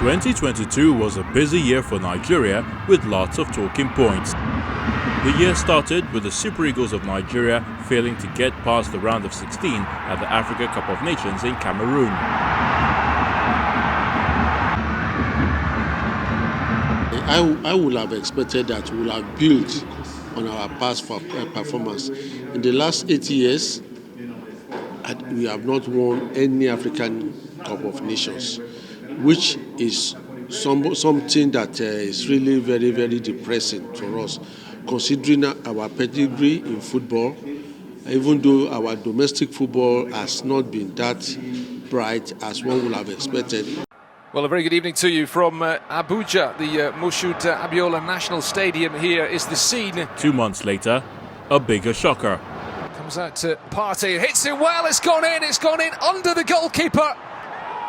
2022 was a busy year for Nigeria with lots of talking points. The year started with the Super Eagles of Nigeria failing to get past the round of 16 at the Africa Cup of Nations in Cameroon. I would have expected that we would have built on our past performance. In the last 8 years, we have not won any African Cup of Nations, which is something that is really very, very depressing for us, considering our pedigree in football, even though our domestic football has not been that bright as one would have expected. Well, a very good evening to you from Abuja. The Moshood Abiola National Stadium here is the scene. 2 months later, a bigger shocker. Comes out to Partey, hits it well, it's gone in under the goalkeeper.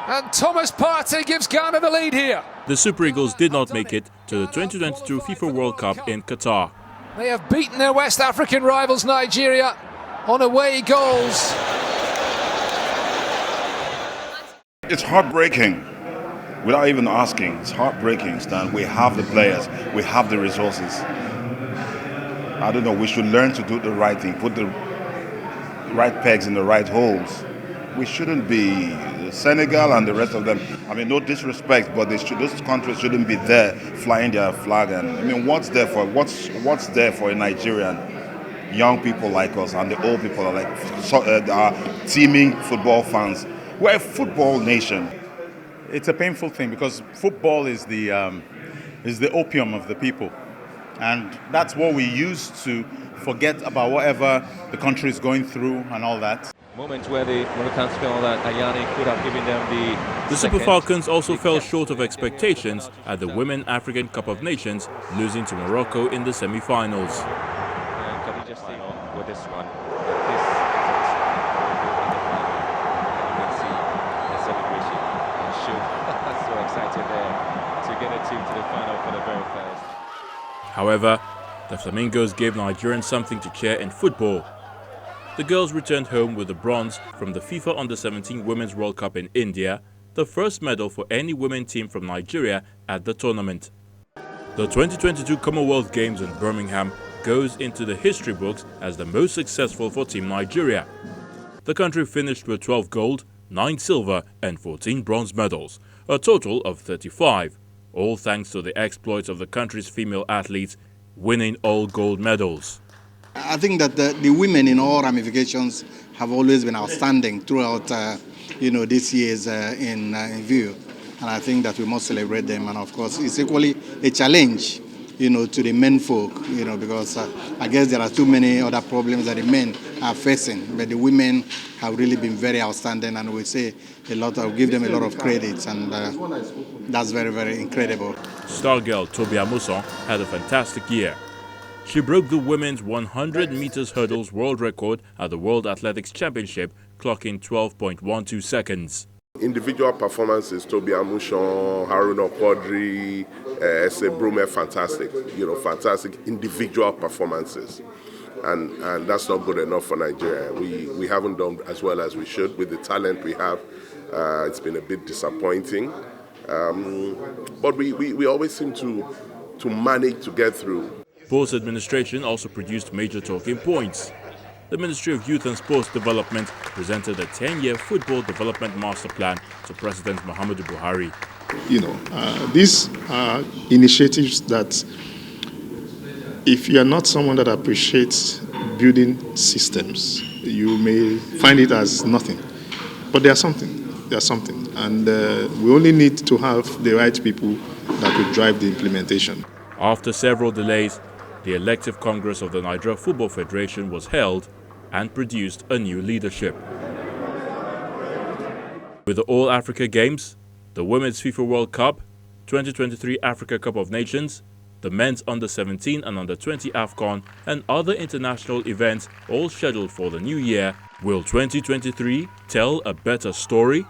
And Thomas Partey gives Ghana the lead here. The Super Eagles did not make it to the 2022 FIFA World Cup in Qatar. They have beaten their West African rivals Nigeria on away goals. It's heartbreaking. Without even asking, it's heartbreaking, Stan. We have the players, we have the resources. I don't know, we should learn to do the right thing, put the right pegs in the right holes. We shouldn't be Senegal and the rest of them. I mean, no disrespect, but those countries shouldn't be there flying their flag. And I mean, what's there for a Nigerian young people like us and the old people are teeming football fans? We're a football nation. It's a painful thing because football is the opium of the people, and that's what we use to forget about whatever the country is going through and all that. Moments where the Moroccans felt that Ayani could have given them the Super Falcons also fell short of expectations at the Women African Cup of Nations, losing to Morocco in the semi-finals. And can you just see with this one? So excited there to get a team to the final for the very first. However, the Flamingos gave Nigerians something to cheer in football. The girls returned home with the bronze from the FIFA Under-17 Women's World Cup in India, the first medal for any women team from Nigeria at the tournament. The 2022 Commonwealth Games in Birmingham goes into the history books as the most successful for Team Nigeria. The country finished with 12 gold, 9 silver and 14 bronze medals, a total of 35, all thanks to the exploits of the country's female athletes, winning all gold medals. I think that the women in all ramifications have always been outstanding throughout this year's in view, and I think that we must celebrate them. And of course, it's equally a challenge, to the men folk, because I guess there are too many other problems that the men are facing, but the women have really been very outstanding, and we say give them a lot of credit, and that's very, very incredible. Star girl Tobi Amusan had a fantastic year. She broke the women's 100 meters hurdles world record at the World Athletics Championship, clocking 12.12 seconds. Individual performances, Tobi Amusan, Haruna Quadri, Ese Brume, fantastic. Fantastic individual performances. And that's not good enough for Nigeria. We haven't done as well as we should with the talent we have. It's been a bit disappointing. But we always seem to manage to get through. Both administration also produced major talking points. The Ministry of Youth and Sports Development presented a 10-year football development master plan to President Muhammadu Buhari. These are initiatives that, if you are not someone that appreciates building systems, you may find it as nothing. But they are something. And we only need to have the right people that will drive the implementation. After several delays, the elective Congress of the Nigeria Football Federation was held and produced a new leadership. With the All Africa Games, the Women's FIFA World Cup, 2023 Africa Cup of Nations, the Men's Under-17 and Under-20 AFCON, and other international events all scheduled for the new year, will 2023 tell a better story?